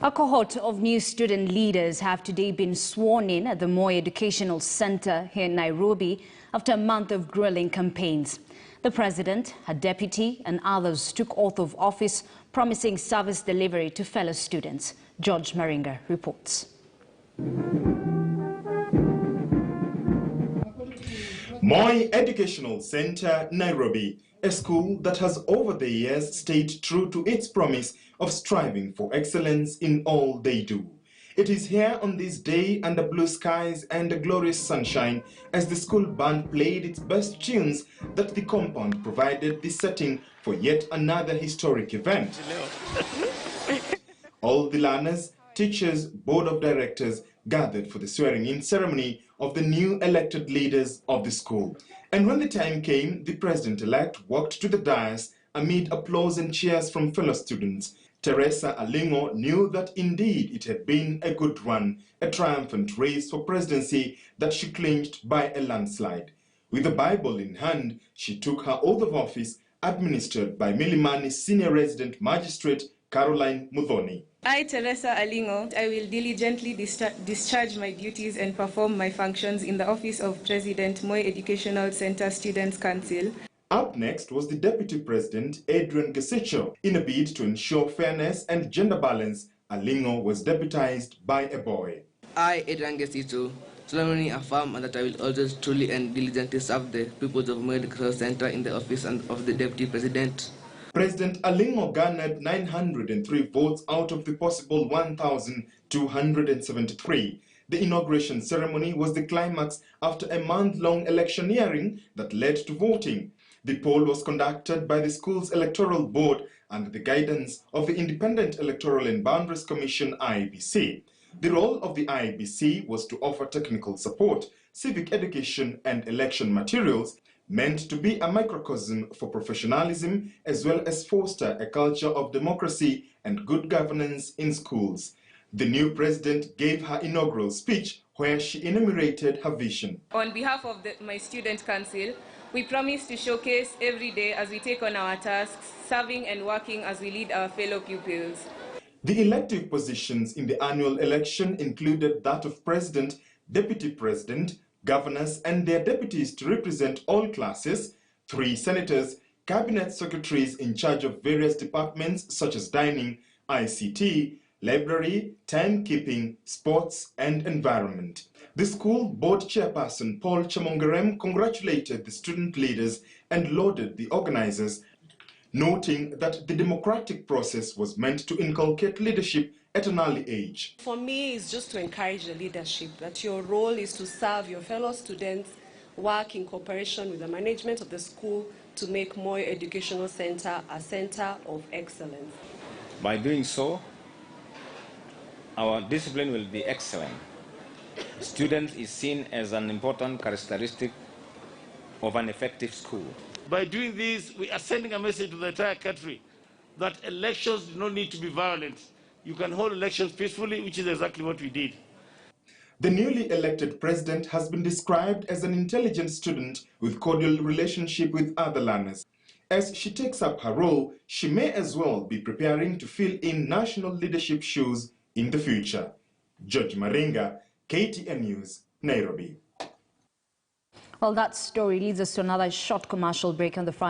A cohort of new student leaders have today been sworn in at the Moi Educational Centre here in Nairobi after a month of grueling campaigns. The president, her deputy and others took oath of office, promising service delivery to fellow students. George Maringa reports. Moi Educational Centre, Nairobi, a school that has over the years stayed true to its promise of striving for excellence in all they do. It is here on this day under blue skies and a glorious sunshine as the school band played its best tunes that the compound provided the setting for yet another historic event. All the learners, teachers, board of directors gathered for the swearing-in ceremony of the new elected leaders of the school. And when the time came, the president-elect walked to the dais amid applause and cheers from fellow students. Teresa Alingo knew that indeed it had been a good run, a triumphant race for presidency that she clinched by a landslide. With the Bible in hand, she took her oath of office, administered by Milimani's senior resident magistrate, Caroline Muthoni. I, Teresa Alingo, I will diligently discharge my duties and perform my functions in the office of President, Moi Educational Centre Students' Council. Up next was the Deputy President, Adrian Gesicho. In a bid to ensure fairness and gender balance, Alingo was deputized by a boy. I, Adrian Gesicho, solemnly affirm that I will always truly and diligently serve the people of Moi Educational Centre in the office of the Deputy President. President Alingo garnered 903 votes out of the possible 1,273. The inauguration ceremony was the climax after a month-long electioneering that led to voting. The poll was conducted by the school's electoral board under the guidance of the Independent Electoral and Boundaries Commission, IEBC. The role of the IEBC was to offer technical support, civic education and election materials, meant to be a microcosm for professionalism as well as foster a culture of democracy and good governance in schools. The new president gave her inaugural speech where she enumerated her vision. On behalf of my student council, we promise to showcase every day as we take on our tasks, serving and working as we lead our fellow pupils. The elective positions in the annual election included that of president, deputy president, governors and their deputies to represent all classes, 3 senators, cabinet secretaries in charge of various departments such as dining, ICT, library, timekeeping, sports and environment. The school board chairperson Paul Chamongerem congratulated the student leaders and lauded the organizers, noting that the democratic process was meant to inculcate leadership at an early age. For me, it's just to encourage the leadership, that your role is to serve your fellow students, work in cooperation with the management of the school to make Moi Educational Centre a centre of excellence. By doing so, our discipline will be excellent. Students is seen as an important characteristic of an effective school. By doing this, we are sending a message to the entire country that elections do not need to be violent. You can hold elections peacefully, which is exactly what we did. The newly elected president has been described as an intelligent student with cordial relationship with other learners. As she takes up her role, she may as well be preparing to fill in national leadership shoes in the future. George Maringa, KTN News, Nairobi. Well, that story leads us to another short commercial break on the Friday.